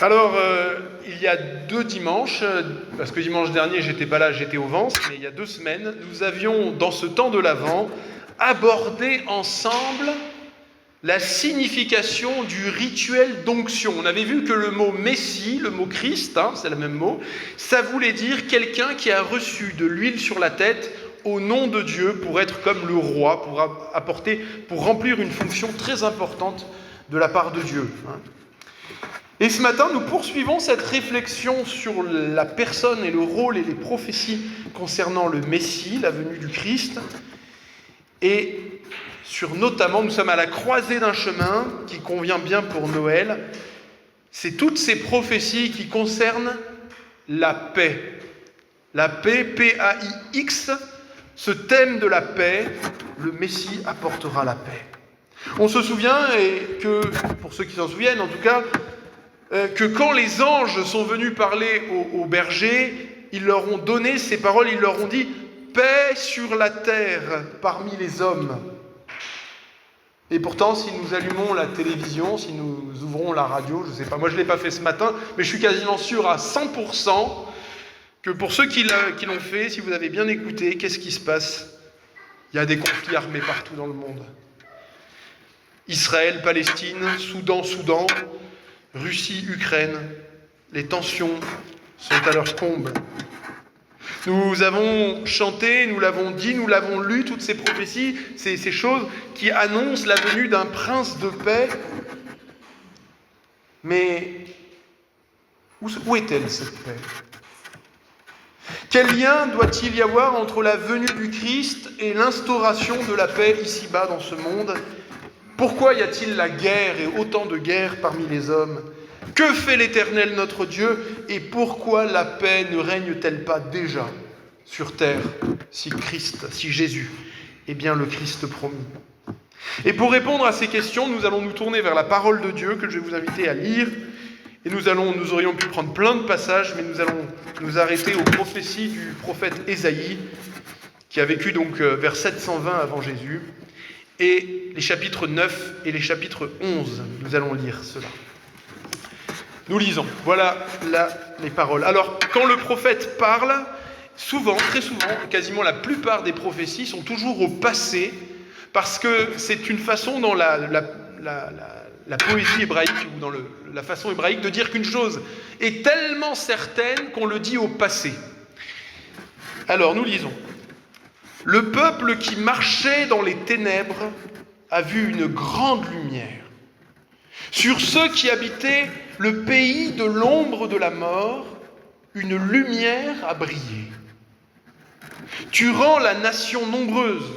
Alors, il y a 2 dimanches, parce que dimanche dernier, j'étais pas là, j'étais au Vence, mais il y a 2 semaines, nous avions, dans ce temps de l'Avent, abordé ensemble la signification du rituel d'onction. On avait vu que le mot Messie, le mot Christ, c'est le même mot, ça voulait dire quelqu'un qui a reçu de l'huile sur la tête au nom de Dieu pour être comme le roi, pour remplir une fonction très importante de la part de Dieu. Et ce matin, nous poursuivons cette réflexion sur la personne et le rôle et les prophéties concernant le Messie, la venue du Christ, et sur notamment, nous sommes à la croisée d'un chemin qui convient bien pour Noël, c'est toutes ces prophéties qui concernent la paix. La paix, P-A-I-X, ce thème de la paix, le Messie apportera la paix. On se souvient, et que, pour ceux qui s'en souviennent en tout cas, que quand les anges sont venus parler aux bergers, ils leur ont donné ces paroles, ils leur ont dit « paix sur la terre parmi les hommes ». Et pourtant, si nous allumons la télévision, si nous ouvrons la radio, je ne sais pas, moi je ne l'ai pas fait ce matin, mais je suis quasiment sûr à 100% que pour ceux qui l'ont fait, si vous avez bien écouté, qu'est-ce qui se passe? Il y a des conflits armés partout dans le monde. Israël, Palestine, Soudan, Russie, Ukraine, les tensions sont à leur comble. Nous avons chanté, nous l'avons dit, nous l'avons lu, toutes ces prophéties, ces choses qui annoncent la venue d'un prince de paix. Mais où est-elle cette paix? Quel lien doit-il y avoir entre la venue du Christ et l'instauration de la paix ici-bas dans ce monde? Pourquoi y a-t-il la guerre et autant de guerres parmi les hommes? Que fait l'Éternel notre Dieu et pourquoi la paix ne règne-t-elle pas déjà sur terre si Jésus est bien le Christ promis? Et pour répondre à ces questions, nous allons nous tourner vers la parole de Dieu que je vais vous inviter à lire. Et nous aurions pu prendre plein de passages, mais nous allons nous arrêter aux prophéties du prophète Ésaïe, qui a vécu donc vers 720 avant Jésus. Et les chapitres 9 et les chapitres 11, nous allons lire cela. Nous lisons, voilà les paroles. Alors, quand le prophète parle, souvent, très souvent, quasiment la plupart des prophéties sont toujours au passé, parce que c'est une façon dans la poésie hébraïque, ou dans la façon hébraïque, de dire qu'une chose est tellement certaine qu'on le dit au passé. Alors, nous lisons. Le peuple qui marchait dans les ténèbres a vu une grande lumière. Sur ceux qui habitaient le pays de l'ombre de la mort, une lumière a brillé. Tu rends la nation nombreuse.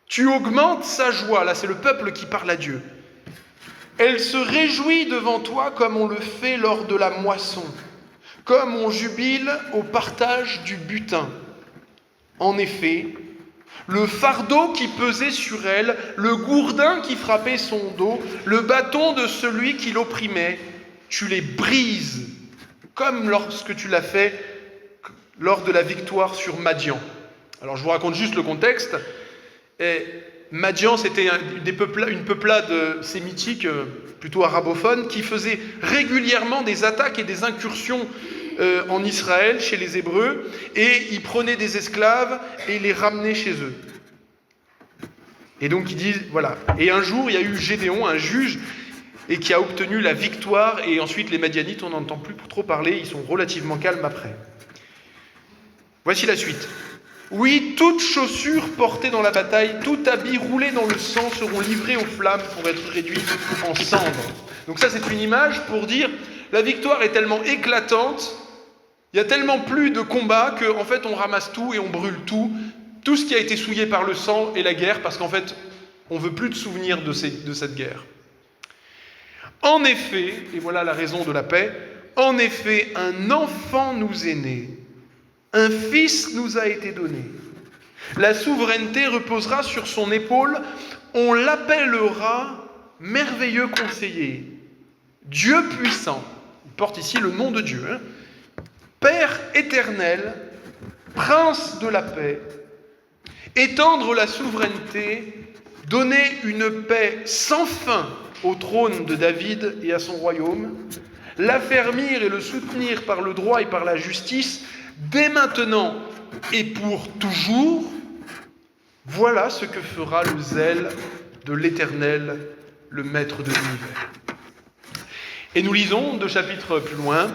Tu augmentes sa joie. Là, c'est le peuple qui parle à Dieu. Elle se réjouit devant toi comme on le fait lors de la moisson, comme on jubile au partage du butin. En effet, le fardeau qui pesait sur elle, le gourdin qui frappait son dos, le bâton de celui qui l'opprimait, tu les brises, comme lorsque tu l'as fait lors de la victoire sur Madian. Alors je vous raconte juste le contexte. Madian, c'était une peuplade sémitique, plutôt arabophone, qui faisait régulièrement des attaques et des incursions en Israël, chez les Hébreux, et ils prenaient des esclaves et les ramenaient chez eux. Et donc ils disent, voilà. Et un jour, il y a eu Gédéon, un juge, et qui a obtenu la victoire, et ensuite les Madianites, on n'entend plus trop parler, ils sont relativement calmes après. Voici la suite. Oui, toutes chaussures portées dans la bataille, tout habit roulé dans le sang seront livrés aux flammes pour être réduits en cendres. Donc ça, c'est une image pour dire, la victoire est tellement éclatante, il y a tellement plus de combats qu'en fait on ramasse tout et on brûle tout ce qui a été souillé par le sang et la guerre, parce qu'en fait on ne veut plus de souvenirs de cette guerre. En effet, et voilà la raison de la paix, en effet un enfant nous est né, un fils nous a été donné. La souveraineté reposera sur son épaule, on l'appellera merveilleux conseiller, Dieu puissant, il porte ici le nom de Dieu, Père éternel, Prince de la paix, étendre la souveraineté, donner une paix sans fin au trône de David et à son royaume, l'affermir et le soutenir par le droit et par la justice, dès maintenant et pour toujours, voilà ce que fera le zèle de l'Éternel, le Maître de l'univers. Et nous lisons 2 chapitres plus loin,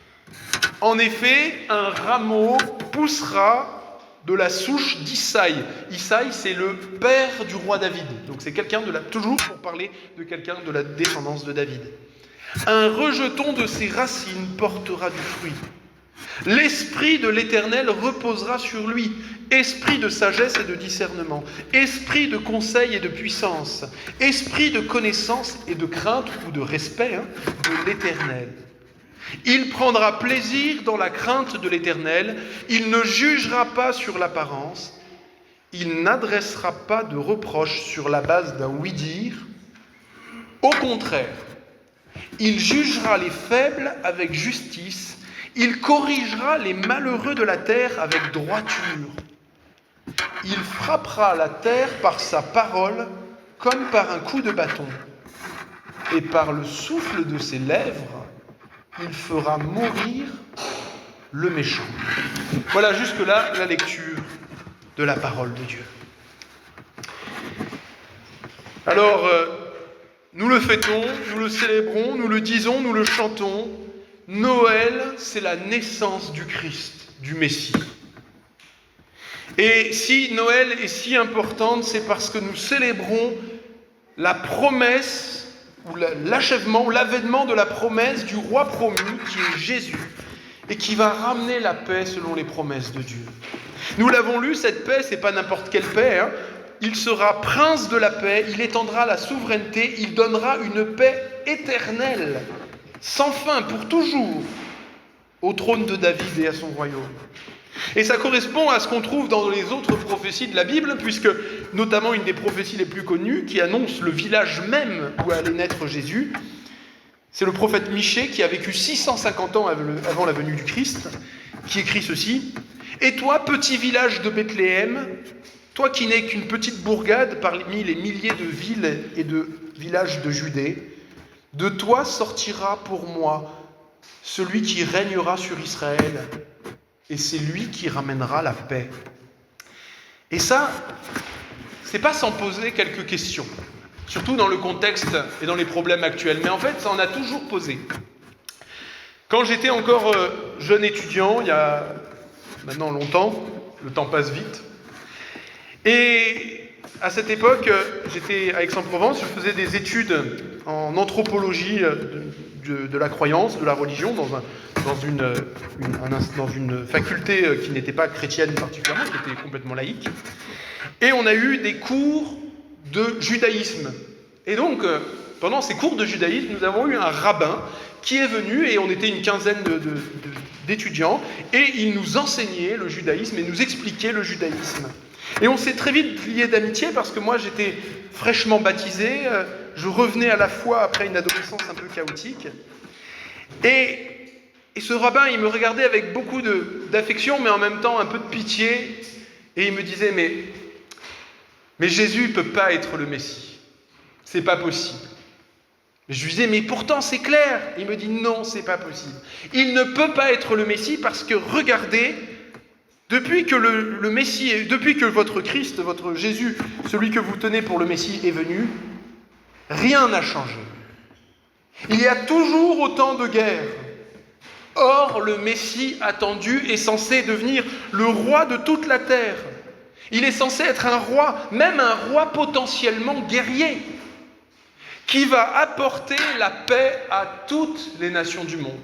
« En effet, un rameau poussera de la souche d'Issaï. » Issaï, c'est le père du roi David. Donc c'est quelqu'un toujours pour parler de quelqu'un de la descendance de David. « Un rejeton de ses racines portera du fruit. L'esprit de l'Éternel reposera sur lui, esprit de sagesse et de discernement, esprit de conseil et de puissance, esprit de connaissance et de crainte ou de respect de l'Éternel. Il prendra plaisir dans la crainte de l'Éternel, il ne jugera pas sur l'apparence, il n'adressera pas de reproches sur la base d'un oui-dire. Au contraire, il jugera les faibles avec justice, il corrigera les malheureux de la terre avec droiture. Il frappera la terre par sa parole comme par un coup de bâton. Et par le souffle de ses lèvres, il fera mourir le méchant. Voilà jusque-là la lecture de la parole de Dieu. Alors, nous le fêtons, nous le célébrons, nous le disons, nous le chantons. Noël, c'est la naissance du Christ, du Messie. Et si Noël est si importante, c'est parce que nous célébrons la promesse, ou l'achèvement, ou l'avènement de la promesse du roi promu, qui est Jésus, et qui va ramener la paix selon les promesses de Dieu. Nous l'avons lu, cette paix, c'est pas n'importe quelle paix, Il sera prince de la paix, il étendra la souveraineté, il donnera une paix éternelle, sans fin, pour toujours, au trône de David et à son royaume. Et ça correspond à ce qu'on trouve dans les autres prophéties de la Bible, puisque notamment une des prophéties les plus connues, qui annonce le village même où allait naître Jésus, c'est le prophète Michée, qui a vécu 650 ans avant la venue du Christ, qui écrit ceci. « Et toi, petit village de Bethléem, toi qui n'es qu'une petite bourgade parmi les milliers de villes et de villages de Judée, de toi sortira pour moi celui qui régnera sur Israël, et c'est lui qui ramènera la paix. » Et ça, c'est pas sans poser quelques questions, surtout dans le contexte et dans les problèmes actuels, mais en fait, ça en a toujours posé. Quand j'étais encore jeune étudiant, il y a maintenant longtemps, le temps passe vite, et à cette époque, j'étais à Aix-en-Provence, je faisais des études en anthropologie de la croyance, de la religion, dans une faculté qui n'était pas chrétienne particulièrement, qui était complètement laïque. Et on a eu des cours de judaïsme. Et donc, pendant ces cours de judaïsme, nous avons eu un rabbin qui est venu, et on était une quinzaine d'étudiants, et il nous enseignait le judaïsme et nous expliquait le judaïsme. Et on s'est très vite liés d'amitié parce que moi j'étais fraîchement baptisé, je revenais à la foi après une adolescence un peu chaotique. Et ce rabbin, il me regardait avec beaucoup d'affection, mais en même temps un peu de pitié, et il me disait mais Jésus ne peut pas être le Messie, c'est pas possible. Et je lui disais, mais pourtant c'est clair. Et il me dit, non, c'est pas possible. Il ne peut pas être le Messie parce que regardez, depuis que le Messie, depuis que votre Christ, votre Jésus, celui que vous tenez pour le Messie est venu, rien n'a changé. Il y a toujours autant de guerres. Or, le Messie attendu est censé devenir le roi de toute la terre. Il est censé être un roi, même un roi potentiellement guerrier, qui va apporter la paix à toutes les nations du monde.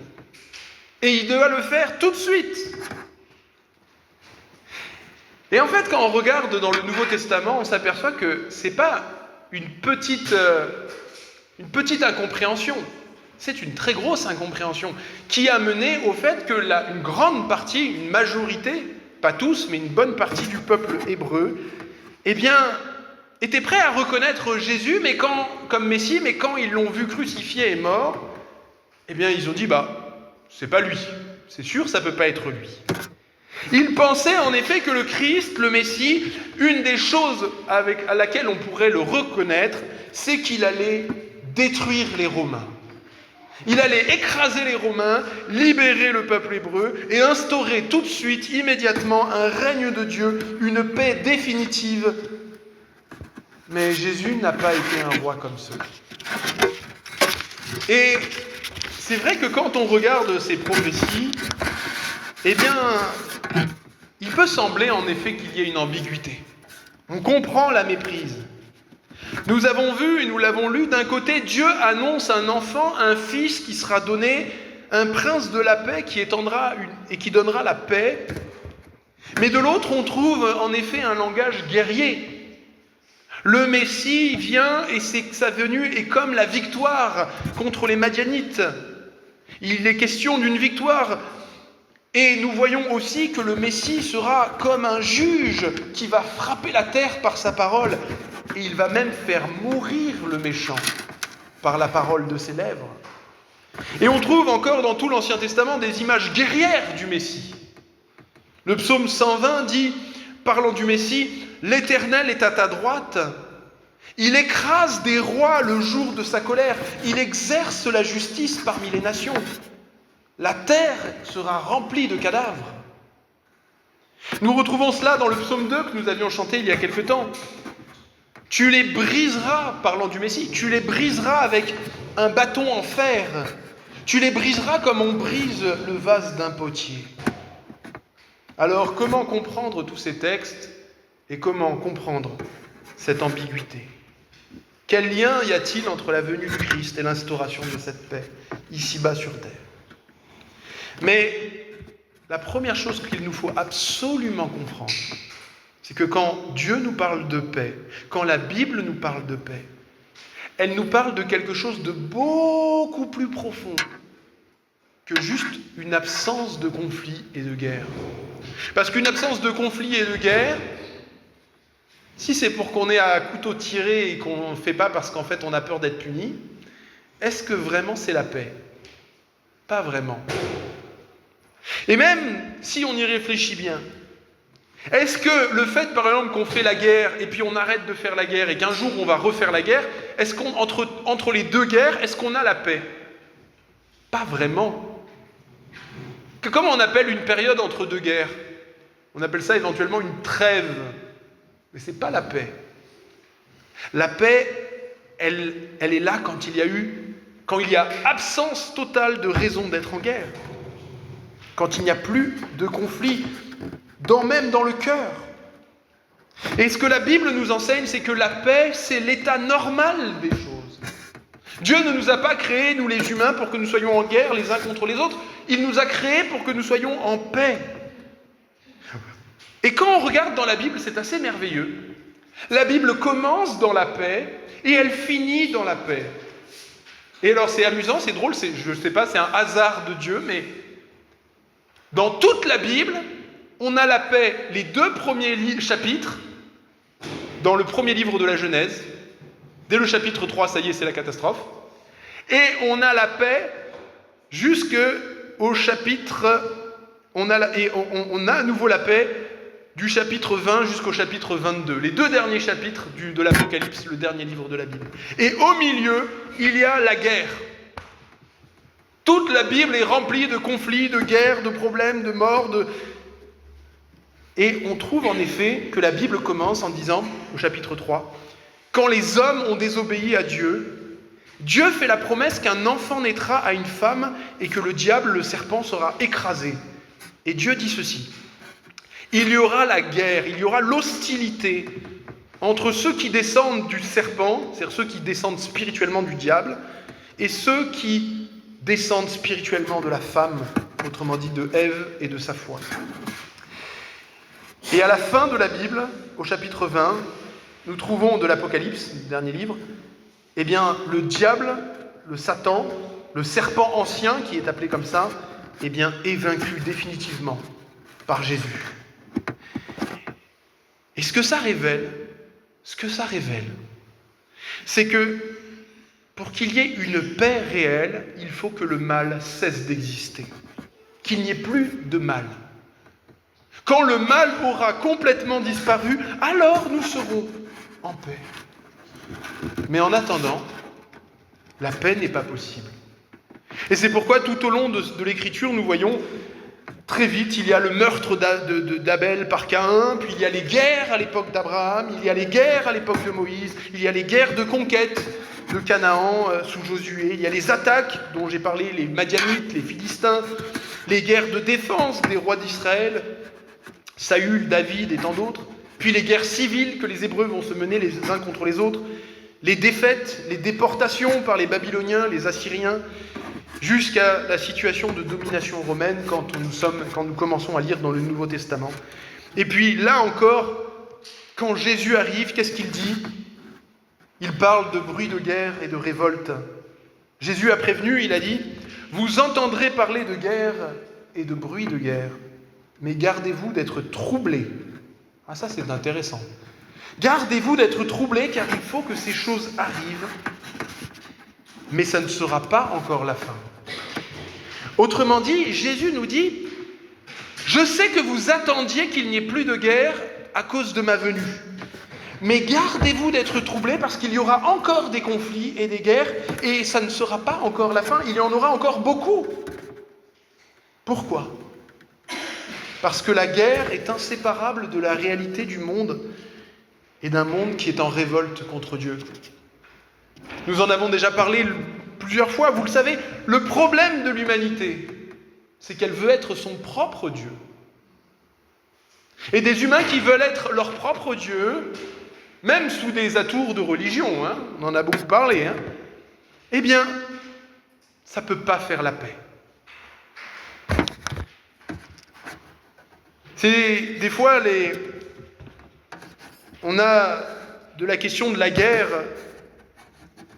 Et il doit le faire tout de suite. Et en fait, quand on regarde dans le Nouveau Testament, on s'aperçoit que ce n'est pas une petite incompréhension, c'est une très grosse incompréhension qui a mené au fait que une grande partie, une majorité, pas tous, mais une bonne partie du peuple hébreu, était prêt à reconnaître Jésus comme Messie, mais quand ils l'ont vu crucifié et mort, ils ont dit, c'est pas lui, c'est sûr, ça peut pas être lui. Ils pensaient en effet que le Christ, le Messie, une des choses à laquelle on pourrait le reconnaître, c'est qu'il allait détruire les Romains. Il allait écraser les Romains, libérer le peuple hébreu et instaurer tout de suite, immédiatement, un règne de Dieu, une paix définitive. Mais Jésus n'a pas été un roi comme ceux. Et c'est vrai que quand on regarde ces prophéties, eh bien, il peut sembler en effet qu'il y ait une ambiguïté. On comprend la méprise. Nous avons vu et nous l'avons lu, d'un côté, Dieu annonce un enfant, un fils qui sera donné, un prince de la paix qui donnera la paix. Mais de l'autre, on trouve en effet un langage guerrier. Le Messie vient et sa venue est comme la victoire contre les Madianites. Il est question d'une victoire. Et nous voyons aussi que le Messie sera comme un juge qui va frapper la terre par sa parole. Et il va même faire mourir le méchant par la parole de ses lèvres. Et on trouve encore dans tout l'Ancien Testament des images guerrières du Messie. Le psaume 120 dit, parlant du Messie, « L'Éternel est à ta droite, il écrase des rois le jour de sa colère, il exerce la justice parmi les nations. La terre sera remplie de cadavres. » Nous retrouvons cela dans le psaume 2 que nous avions chanté il y a quelque temps. Tu les briseras, parlant du Messie, tu les briseras avec un bâton en fer. Tu les briseras comme on brise le vase d'un potier. Alors, comment comprendre tous ces textes et comment comprendre cette ambiguïté ? Quel lien y a-t-il entre la venue du Christ et l'instauration de cette paix, ici-bas sur terre ? Mais la première chose qu'il nous faut absolument comprendre, c'est que quand Dieu nous parle de paix, quand la Bible nous parle de paix, elle nous parle de quelque chose de beaucoup plus profond que juste une absence de conflit et de guerre. Parce qu'une absence de conflit et de guerre, si c'est pour qu'on ait à couteau tiré et qu'on ne fait pas parce qu'en fait on a peur d'être puni, est-ce que vraiment c'est la paix ? Pas vraiment. Et même si on y réfléchit bien, est-ce que le fait, par exemple, qu'on fait la guerre et puis on arrête de faire la guerre et qu'un jour on va refaire la guerre, est-ce qu'entre les deux guerres, est-ce qu'on a la paix ? Pas vraiment. Comment on appelle une période entre deux guerres ? On appelle ça éventuellement une trêve. Mais ce n'est pas la paix. La paix, elle est là quand il y a absence totale de raison d'être en guerre. Quand il n'y a plus de conflit, même dans le cœur. Et ce que la Bible nous enseigne, c'est que la paix, c'est l'état normal des choses. Dieu ne nous a pas créés, nous les humains, pour que nous soyons en guerre les uns contre les autres. Il nous a créés pour que nous soyons en paix. Et quand on regarde dans la Bible, c'est assez merveilleux. La Bible commence dans la paix et elle finit dans la paix. Et alors c'est amusant, c'est drôle, je ne sais pas, c'est un hasard de Dieu, mais dans toute la Bible, on a la paix, les 2 premiers chapitres, dans le premier livre de la Genèse. Dès le chapitre 3, ça y est, c'est la catastrophe. Et on a la paix jusqu'au chapitre... On a à nouveau la paix du chapitre 20 jusqu'au chapitre 22. Les 2 derniers chapitres de l'Apocalypse, le dernier livre de la Bible. Et au milieu, il y a la guerre. Toute la Bible est remplie de conflits, de guerres, de problèmes, de morts, Et on trouve en effet que la Bible commence en disant, au chapitre 3, « Quand les hommes ont désobéi à Dieu, Dieu fait la promesse qu'un enfant naîtra à une femme et que le diable, le serpent, sera écrasé. Et Dieu dit ceci, « Il y aura la guerre, il y aura l'hostilité entre ceux qui descendent du serpent, c'est-à-dire ceux qui descendent spirituellement du diable, et ceux qui descendent spirituellement de la femme, autrement dit de Ève et de sa foi. » Et à la fin de la Bible, au chapitre 20, nous trouvons de l'Apocalypse, le dernier livre, eh bien, le diable, le Satan, le serpent ancien, qui est appelé comme ça, eh bien, est vaincu définitivement par Jésus. Et ce que ça révèle, c'est que pour qu'il y ait une paix réelle, il faut que le mal cesse d'exister, qu'il n'y ait plus de mal. Quand le mal aura complètement disparu, alors nous serons en paix. Mais en attendant, la paix n'est pas possible. Et c'est pourquoi tout au long de l'Écriture, nous voyons très vite, il y a le meurtre d'Abel par Caïn, puis il y a les guerres à l'époque d'Abraham, il y a les guerres à l'époque de Moïse, il y a les guerres de conquête de Canaan sous Josué, il y a les attaques dont j'ai parlé, les Madianites, les Philistins, les guerres de défense des rois d'Israël, Saül, David et tant d'autres, puis les guerres civiles que les Hébreux vont se mener les uns contre les autres, les défaites, les déportations par les Babyloniens, les Assyriens, jusqu'à la situation de domination romaine quand nous commençons à lire dans le Nouveau Testament. Et puis là encore, quand Jésus arrive, qu'est-ce qu'il dit ? Il parle de bruit de guerre et de révolte. Jésus a prévenu, il a dit « Vous entendrez parler de guerre et de bruit de guerre, mais gardez-vous d'être troublés. » Ah ça c'est intéressant. Gardez-vous d'être troublés car il faut que ces choses arrivent, mais ça ne sera pas encore la fin. Autrement dit, Jésus nous dit « Je sais que vous attendiez qu'il n'y ait plus de guerre à cause de ma venue. Mais gardez-vous d'être troublés parce qu'il y aura encore des conflits et des guerres et ça ne sera pas encore la fin, il y en aura encore beaucoup. » Pourquoi ? Parce que la guerre est inséparable de la réalité du monde et d'un monde qui est en révolte contre Dieu. Nous en avons déjà parlé plusieurs fois, vous le savez, le problème de l'humanité, c'est qu'elle veut être son propre Dieu. Et des humains qui veulent être leur propre Dieu, même sous des atours de religion, on en a beaucoup parlé, eh bien, ça ne peut pas faire la paix. C'est des fois, on a de la question de la guerre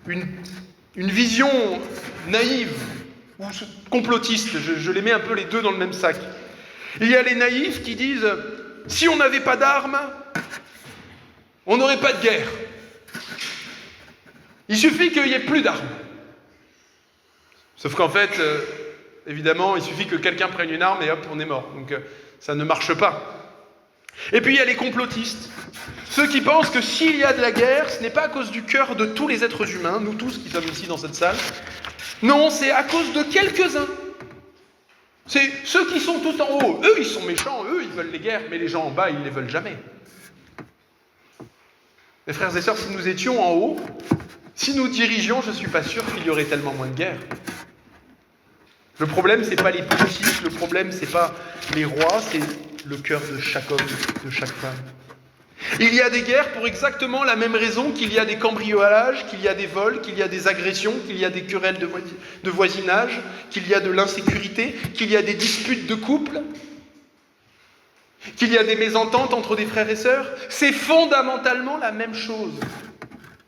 une vision naïve ou complotiste, je les mets un peu les deux dans le même sac. Il y a les naïfs qui disent « si on n'avait pas d'armes, on n'aurait pas de guerre. Il suffit qu'il n'y ait plus d'armes. » Sauf qu'en fait, évidemment, il suffit que quelqu'un prenne une arme et hop, on est mort. Donc ça ne marche pas. Et puis il y a les complotistes, ceux qui pensent que s'il y a de la guerre, ce n'est pas à cause du cœur de tous les êtres humains, nous tous qui sommes ici dans cette salle. Non, c'est à cause de quelques-uns. C'est ceux qui sont tout en haut. Eux, ils sont méchants, eux, ils veulent les guerres, mais les gens en bas, ils ne les veulent jamais. Mes frères et sœurs, si nous étions en haut, si nous dirigions, je ne suis pas sûr qu'il y aurait tellement moins de guerres. Le problème, ce n'est pas les politiques, le problème, ce n'est pas les rois, c'est le cœur de chaque homme, de chaque femme. Il y a des guerres pour exactement la même raison qu'il y a des cambriolages, qu'il y a des vols, qu'il y a des agressions, qu'il y a des querelles de voisinage, qu'il y a de l'insécurité, qu'il y a des disputes de couple, qu'il y a des mésententes entre des frères et sœurs. C'est fondamentalement la même chose.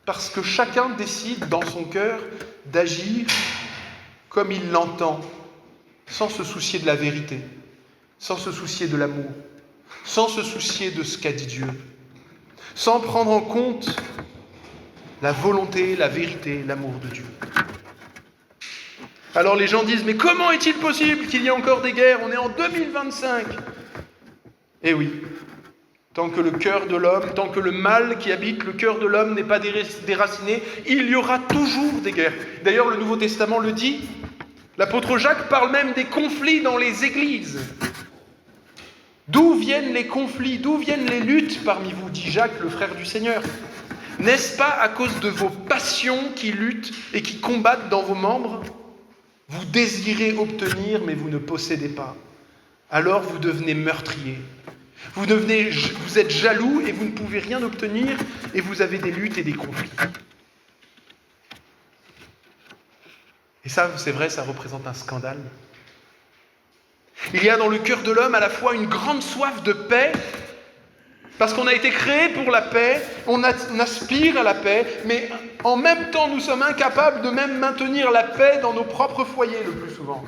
Parce que chacun décide dans son cœur d'agir comme il l'entend, sans se soucier de la vérité, sans se soucier de l'amour, sans se soucier de ce qu'a dit Dieu, sans prendre en compte la volonté, la vérité, l'amour de Dieu. Alors les gens disent, mais comment est-il possible qu'il y ait encore des guerres ? On est en 2025. Eh oui, tant que le cœur de l'homme, tant que le mal qui habite le cœur de l'homme n'est pas déraciné, il y aura toujours des guerres. D'ailleurs, le Nouveau Testament le dit, l'apôtre Jacques parle même des conflits dans les églises. D'où viennent les conflits, d'où viennent les luttes parmi vous, dit Jacques, le frère du Seigneur. N'est-ce pas à cause de vos passions qui luttent et qui combattent dans vos membres ? Vous désirez obtenir, mais vous ne possédez pas. Alors vous devenez meurtrier. Vous êtes jaloux et vous ne pouvez rien obtenir et vous avez des luttes et des conflits. Et ça, c'est vrai, ça représente un scandale. Il y a dans le cœur de l'homme à la fois une grande soif de paix, parce qu'on a été créé pour la paix, on aspire à la paix, mais en même temps nous sommes incapables de même maintenir la paix dans nos propres foyers le plus souvent.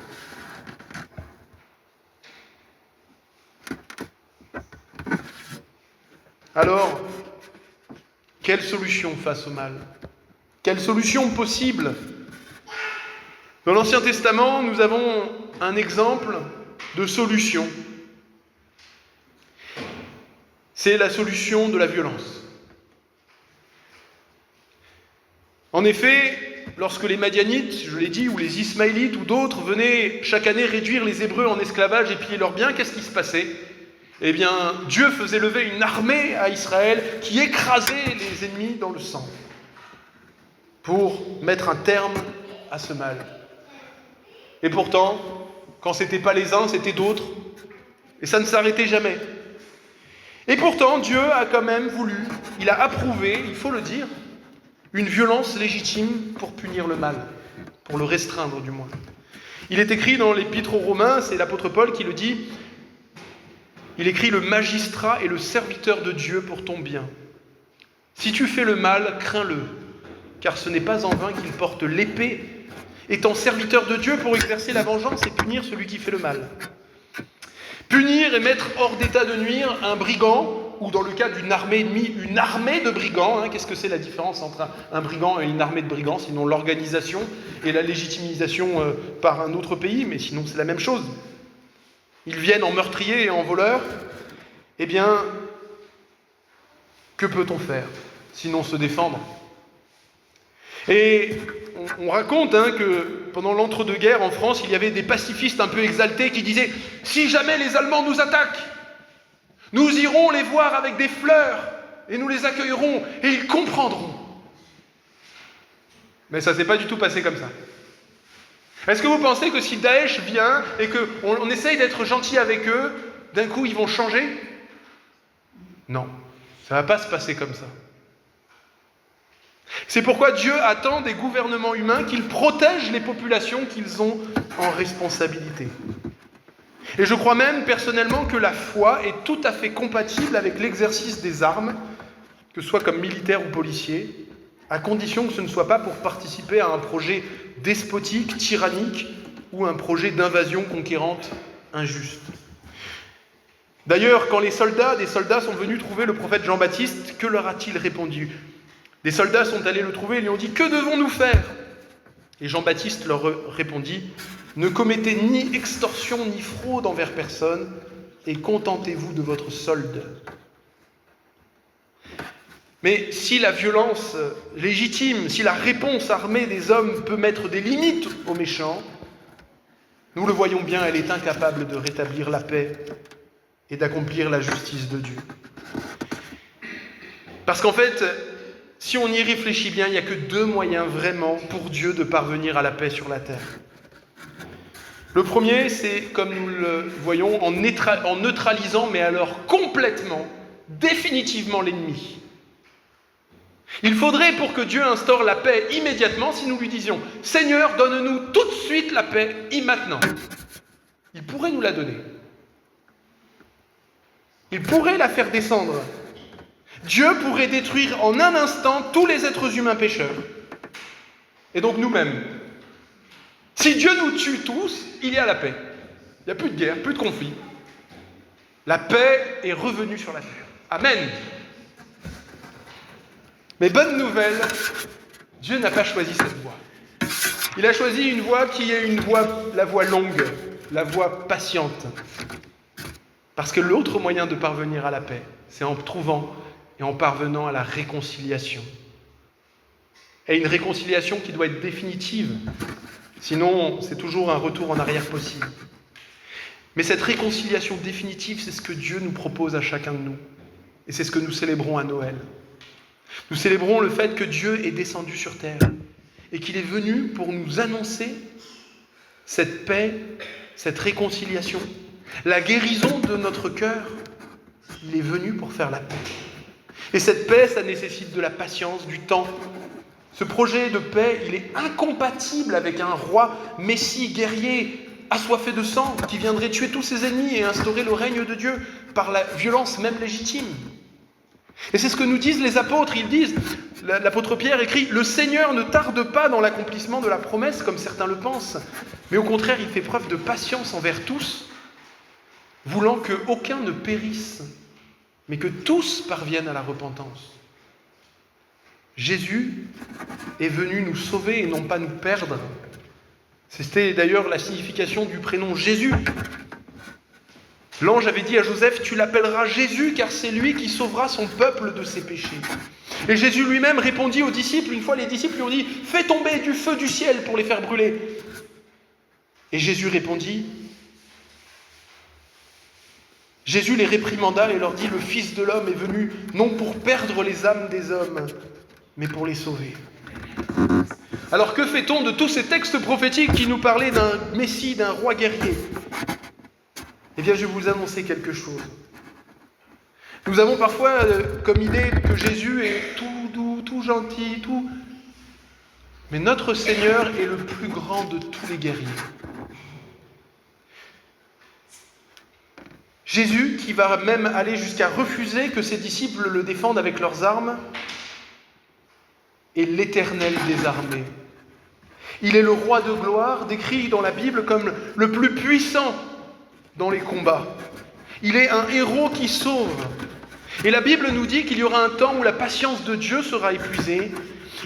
Alors, quelle solution face au mal ? Quelle solution possible ? Dans l'Ancien Testament, nous avons un exemple de solution. C'est la solution de la violence. En effet, lorsque les Madianites, je l'ai dit, ou les Ismaélites, ou d'autres venaient chaque année réduire les Hébreux en esclavage et piller leurs biens, qu'est-ce qui se passait? Eh bien, Dieu faisait lever une armée à Israël qui écrasait les ennemis dans le sang pour mettre un terme à ce mal. Et pourtant, quand ce n'était pas les uns, c'était d'autres, et ça ne s'arrêtait jamais. Et pourtant, Dieu a quand même voulu, il a approuvé, il faut le dire, une violence légitime pour punir le mal, pour le restreindre du moins. Il est écrit dans l'Épître aux Romains, c'est l'apôtre Paul qui le dit, il écrit « Le magistrat et le serviteur de Dieu pour ton bien. Si tu fais le mal, crains-le, car ce n'est pas en vain qu'il porte l'épée, étant serviteur de Dieu pour exercer la vengeance et punir celui qui fait le mal. » Punir et mettre hors d'état de nuire un brigand, ou dans le cas d'une armée ennemie, une armée de brigands. Qu'est-ce que c'est la différence entre un brigand et une armée de brigands? Sinon l'organisation et la légitimisation par un autre pays, mais sinon c'est la même chose. Ils viennent en meurtriers et en voleurs. Eh bien, que peut-on faire sinon se défendre? Et on raconte que pendant l'entre-deux-guerres en France, il y avait des pacifistes un peu exaltés qui disaient « Si jamais les Allemands nous attaquent, nous irons les voir avec des fleurs et nous les accueillerons et ils comprendront. » Mais ça ne s'est pas du tout passé comme ça. Est-ce que vous pensez que si Daesh vient et qu'on essaye d'être gentil avec eux, d'un coup ils vont changer? Non, ça ne va pas se passer comme ça. C'est pourquoi Dieu attend des gouvernements humains qu'ils protègent les populations qu'ils ont en responsabilité. Et je crois même personnellement que la foi est tout à fait compatible avec l'exercice des armes, que ce soit comme militaire ou policier, à condition que ce ne soit pas pour participer à un projet despotique, tyrannique, ou un projet d'invasion conquérante injuste. D'ailleurs, quand des soldats sont venus trouver le prophète Jean-Baptiste, que leur a-t-il répondu? Des soldats sont allés le trouver et lui ont dit « Que devons-nous faire ?» Et Jean-Baptiste leur répondit « Ne commettez ni extorsion ni fraude envers personne et contentez-vous de votre solde. » Mais si la violence légitime, si la réponse armée des hommes peut mettre des limites aux méchants, nous le voyons bien, elle est incapable de rétablir la paix et d'accomplir la justice de Dieu. Parce qu'en fait, si on y réfléchit bien, il n'y a que deux moyens vraiment pour Dieu de parvenir à la paix sur la terre. Le premier, c'est, comme nous le voyons, en neutralisant, mais alors complètement, définitivement l'ennemi. Il faudrait pour que Dieu instaure la paix immédiatement si nous lui disions « Seigneur, donne-nous tout de suite la paix, maintenant ». Il pourrait nous la donner. Il pourrait la faire descendre. Dieu pourrait détruire en un instant tous les êtres humains pécheurs. Et donc nous-mêmes. Si Dieu nous tue tous, il y a la paix. Il n'y a plus de guerre, plus de conflit. La paix est revenue sur la terre. Amen. Mais bonne nouvelle, Dieu n'a pas choisi cette voie. Il a choisi une voie qui est la voie longue, la voie patiente. Parce que l'autre moyen de parvenir à la paix, c'est en trouvant et en parvenant à la réconciliation. Et une réconciliation qui doit être définitive, sinon c'est toujours un retour en arrière possible. Mais cette réconciliation définitive, c'est ce que Dieu nous propose à chacun de nous. Et c'est ce que nous célébrons à Noël. Nous célébrons le fait que Dieu est descendu sur terre et qu'il est venu pour nous annoncer cette paix, cette réconciliation, la guérison de notre cœur. Il est venu pour faire la paix. Et cette paix, ça nécessite de la patience, du temps. Ce projet de paix, il est incompatible avec un roi messie, guerrier, assoiffé de sang, qui viendrait tuer tous ses ennemis et instaurer le règne de Dieu par la violence même légitime. Et c'est ce que nous disent les apôtres. Ils disent, l'apôtre Pierre écrit « Le Seigneur ne tarde pas dans l'accomplissement de la promesse, comme certains le pensent, mais au contraire, il fait preuve de patience envers tous, voulant qu'aucun ne périsse, mais que tous parviennent à la repentance. » Jésus est venu nous sauver et non pas nous perdre. C'était d'ailleurs la signification du prénom Jésus. L'ange avait dit à Joseph « Tu l'appelleras Jésus, car c'est lui qui sauvera son peuple de ses péchés. » Et Jésus lui-même répondit aux disciples, une fois les disciples lui ont dit « Fais tomber du feu du ciel pour les faire brûler ». Et Jésus répondit, Jésus les réprimanda et leur dit « Le Fils de l'homme est venu non pour perdre les âmes des hommes, mais pour les sauver. » Alors que fait-on de tous ces textes prophétiques qui nous parlaient d'un Messie, d'un roi guerrier ? Eh bien, je vais vous annoncer quelque chose. Nous avons parfois comme idée que Jésus est tout doux, tout gentil, tout... Mais notre Seigneur est le plus grand de tous les guerriers. Jésus, qui va même aller jusqu'à refuser que ses disciples le défendent avec leurs armes, est l'Éternel des armées. Il est le roi de gloire, décrit dans la Bible comme le plus puissant dans les combats. Il est un héros qui sauve. Et la Bible nous dit qu'il y aura un temps où la patience de Dieu sera épuisée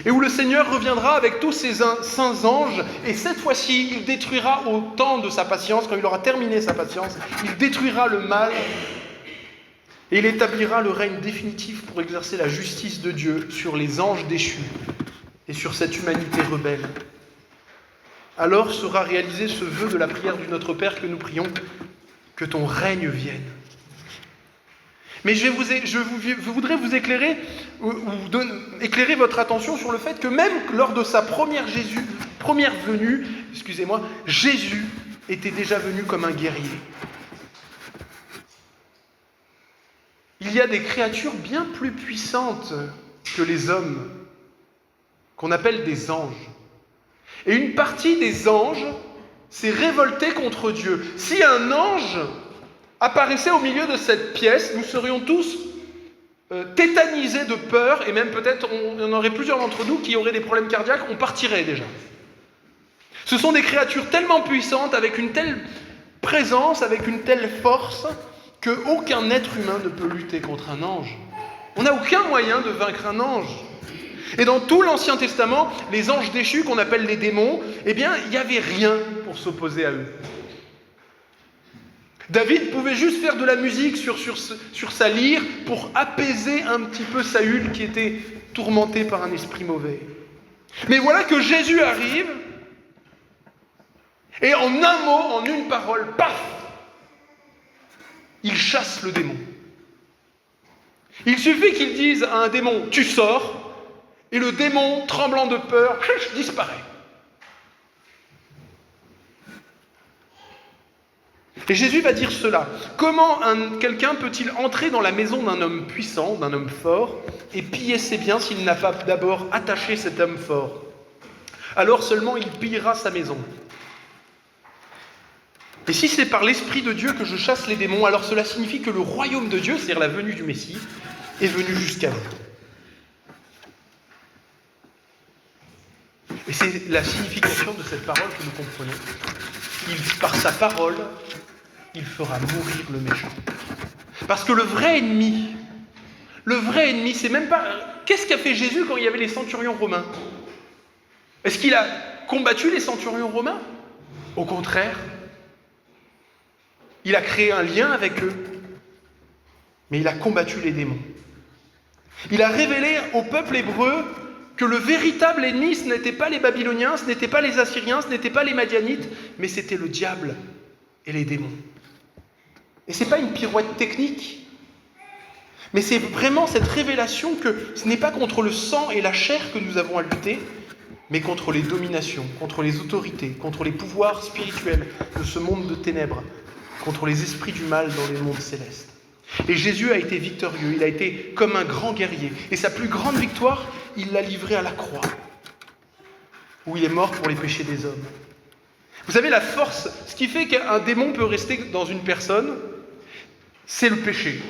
et où le Seigneur reviendra avec tous ses saints anges, et cette fois-ci, il détruira au temps de sa patience, quand il aura terminé sa patience, il détruira le mal et il établira le règne définitif pour exercer la justice de Dieu sur les anges déchus et sur cette humanité rebelle. Alors sera réalisé ce vœu de la prière du Notre Père que nous prions, que ton règne vienne. Mais je voudrais vous éclairer, éclairer votre attention sur le fait que même lors de sa première venue, Jésus était déjà venu comme un guerrier. Il y a des créatures bien plus puissantes que les hommes, qu'on appelle des anges. Et une partie des anges s'est révoltée contre Dieu. Si un ange apparaissait au milieu de cette pièce, nous serions tous tétanisés de peur, et même peut-être on en aurait plusieurs d'entre nous qui auraient des problèmes cardiaques, on partirait déjà. Ce sont des créatures tellement puissantes, avec une telle présence, avec une telle force, qu'aucun être humain ne peut lutter contre un ange. On n'a aucun moyen de vaincre un ange. Et dans tout l'Ancien Testament, les anges déchus, qu'on appelle les démons, eh bien, il n'y avait rien pour s'opposer à eux. David pouvait juste faire de la musique sur sa lyre pour apaiser un petit peu Saül qui était tourmenté par un esprit mauvais. Mais voilà que Jésus arrive et en un mot, en une parole, paf, il chasse le démon. Il suffit qu'il dise à un démon « tu sors » et le démon, tremblant de peur, disparaît. Et Jésus va dire cela. Comment quelqu'un peut-il entrer dans la maison d'un homme puissant, d'un homme fort, et piller ses biens s'il n'a pas d'abord attaché cet homme fort ? Alors seulement il pillera sa maison. Et si c'est par l'Esprit de Dieu que je chasse les démons, alors cela signifie que le royaume de Dieu, c'est-à-dire la venue du Messie, est venu jusqu'à vous. Et c'est la signification de cette parole que nous comprenons. Par sa parole, il fera mourir le méchant. Parce que le vrai ennemi, c'est même pas... Qu'est-ce qu'a fait Jésus quand il y avait les centurions romains ? Est-ce qu'il a combattu les centurions romains ? Au contraire, il a créé un lien avec eux, mais il a combattu les démons. Il a révélé au peuple hébreu que le véritable ennemi, ce n'était pas les Babyloniens, ce n'était pas les Assyriens, ce n'était pas les Madianites, mais c'était le diable et les démons. Et ce n'est pas une pirouette technique, mais c'est vraiment cette révélation que ce n'est pas contre le sang et la chair que nous avons à lutter, mais contre les dominations, contre les autorités, contre les pouvoirs spirituels de ce monde de ténèbres, contre les esprits du mal dans les mondes célestes. Et Jésus a été victorieux, il a été comme un grand guerrier. Et sa plus grande victoire, il l'a livrée à la croix, où il est mort pour les péchés des hommes. Vous savez, la force, ce qui fait qu'un démon peut rester dans une personne, c'est le péché.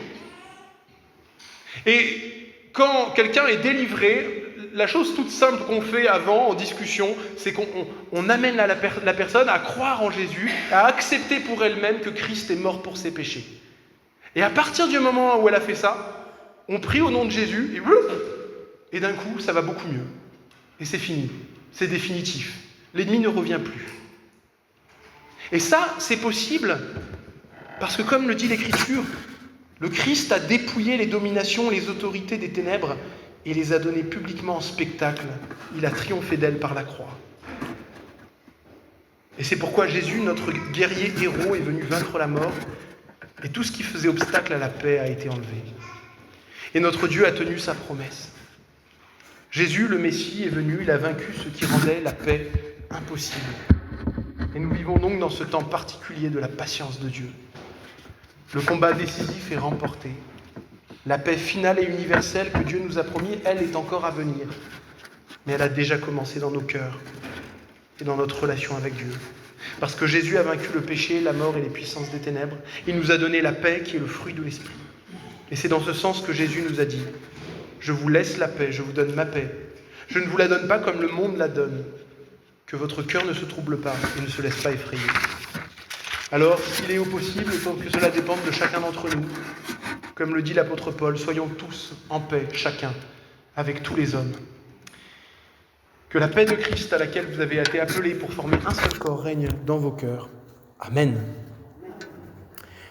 Et quand quelqu'un est délivré, la chose toute simple qu'on fait avant, en discussion, c'est qu'on amène la personne à croire en Jésus, à accepter pour elle-même que Christ est mort pour ses péchés. Et à partir du moment où elle a fait ça, on prie au nom de Jésus, et d'un coup, ça va beaucoup mieux. Et c'est fini, c'est définitif. L'ennemi ne revient plus. Et ça, c'est possible parce que, comme le dit l'Écriture, le Christ a dépouillé les dominations, les autorités des ténèbres, et les a donnés publiquement en spectacle. Il a triomphé d'elle par la croix. Et c'est pourquoi Jésus, notre guerrier héros, est venu vaincre la mort, et tout ce qui faisait obstacle à la paix a été enlevé. Et notre Dieu a tenu sa promesse. Jésus, le Messie, est venu, il a vaincu ce qui rendait la paix impossible. Et nous vivons donc dans ce temps particulier de la patience de Dieu. Le combat décisif est remporté. La paix finale et universelle que Dieu nous a promis, elle est encore à venir. Mais elle a déjà commencé dans nos cœurs et dans notre relation avec Dieu. Parce que Jésus a vaincu le péché, la mort et les puissances des ténèbres. Il nous a donné la paix qui est le fruit de l'Esprit. Et c'est dans ce sens que Jésus nous a dit « Je vous laisse la paix, je vous donne ma paix. Je ne vous la donne pas comme le monde la donne. Que votre cœur ne se trouble pas et ne se laisse pas effrayer. » Alors, s'il est au possible, tant que cela dépende de chacun d'entre nous, comme le dit l'apôtre Paul, soyons tous en paix, chacun, avec tous les hommes. Que la paix de Christ à laquelle vous avez été appelés pour former un seul corps règne dans vos cœurs. Amen.